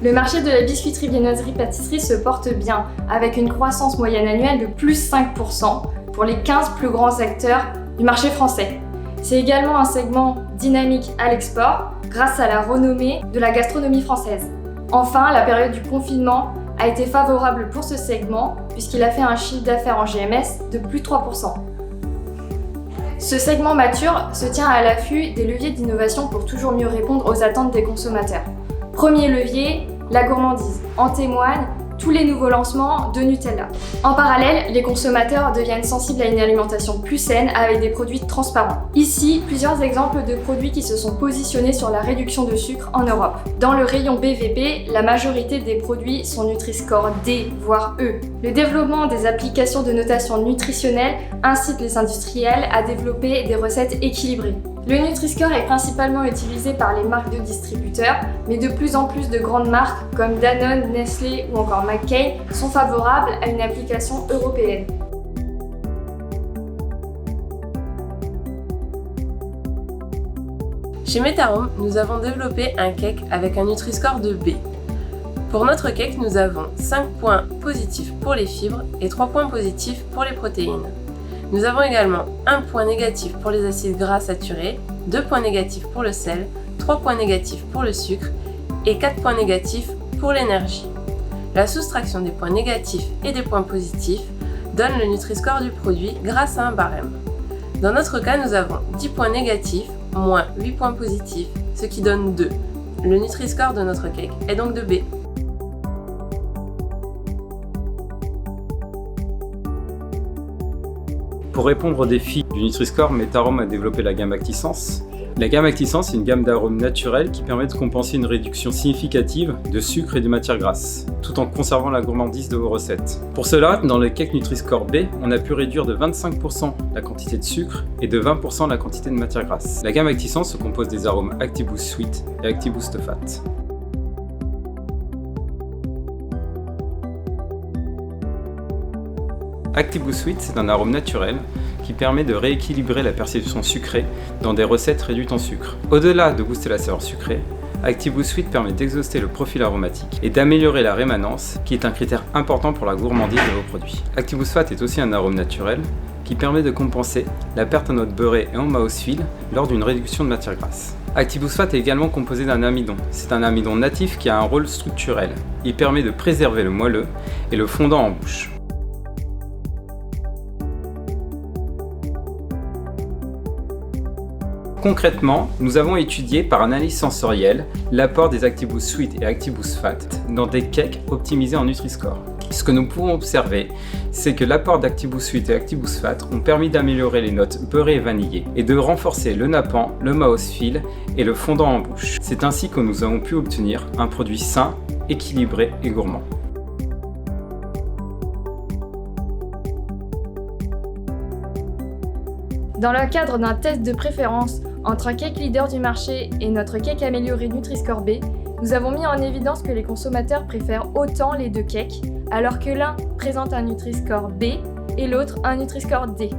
Le marché de la biscuiterie, viennoiserie, pâtisserie se porte bien, avec une croissance moyenne annuelle de plus 5% pour les 15 plus grands acteurs du marché français. C'est également un segment dynamique à l'export, grâce à la renommée de la gastronomie française. Enfin, la période du confinement a été favorable pour ce segment, puisqu'il a fait un chiffre d'affaires en GMS de plus 3%. Ce segment mature se tient à l'affût des leviers d'innovation pour toujours mieux répondre aux attentes des consommateurs. Premier levier, la gourmandise. En témoignent tous les nouveaux lancements de Nutella. En parallèle, les consommateurs deviennent sensibles à une alimentation plus saine avec des produits transparents. Ici, plusieurs exemples de produits qui se sont positionnés sur la réduction de sucre en Europe. Dans le rayon BVP, la majorité des produits sont Nutri-Score D, voire E. Le développement des applications de notation nutritionnelle incite les industriels à développer des recettes équilibrées. Le Nutri-Score est principalement utilisé par les marques de distributeurs, mais de plus en plus de grandes marques comme Danone, Nestlé ou encore McCain sont favorables à une application européenne. Chez Metarome, nous avons développé un cake avec un Nutri-Score de B. Pour notre cake, nous avons 5 points positifs pour les fibres et 3 points positifs pour les protéines. Nous avons également 1 point négatif pour les acides gras saturés, 2 points négatifs pour le sel, 3 points négatifs pour le sucre et 4 points négatifs pour l'énergie. La soustraction des points négatifs et des points positifs donne le Nutri-Score du produit grâce à un barème. Dans notre cas, nous avons 10 points négatifs moins 8 points positifs, ce qui donne 2. Le Nutri-Score de notre cake est donc de B. Pour répondre aux défis du Nutri-Score, Metarome a développé la gamme ActiSense. La gamme ActiSense est une gamme d'arômes naturels qui permet de compenser une réduction significative de sucre et de matières grasses, tout en conservant la gourmandise de vos recettes. Pour cela, dans le cake Nutri-Score B, on a pu réduire de 25% la quantité de sucre et de 20% la quantité de matières grasses. La gamme ActiSense se compose des arômes ActiBoost Sweet et ActiBoost Fat. ActiBoost Sweet, c'est un arôme naturel qui permet de rééquilibrer la perception sucrée dans des recettes réduites en sucre. Au-delà de booster la saveur sucrée, ActiBoost Sweet permet d'exhauster le profil aromatique et d'améliorer la rémanence, qui est un critère important pour la gourmandise de vos produits. ActiBoost Fat est aussi un arôme naturel qui permet de compenser la perte en notes beurrées et en mouthfeel lors d'une réduction de matière grasse. ActiBoost Fat est également composé d'un amidon. C'est un amidon natif qui a un rôle structurel. Il permet de préserver le moelleux et le fondant en bouche. Concrètement, nous avons étudié par analyse sensorielle l'apport des ActiBoost Sweet et ActiBoost Fat dans des cakes optimisés en Nutri-Score. Ce que nous pouvons observer, c'est que l'apport d'ActiBoost Sweet et ActiBoost Fat ont permis d'améliorer les notes beurrées et vanillées et de renforcer le nappant, le mouthfeel et le fondant en bouche. C'est ainsi que nous avons pu obtenir un produit sain, équilibré et gourmand. Dans le cadre d'un test de préférence entre un cake leader du marché et notre cake amélioré Nutri-Score B, nous avons mis en évidence que les consommateurs préfèrent autant les deux cakes, alors que l'un présente un Nutri-Score B et l'autre un Nutri-Score D.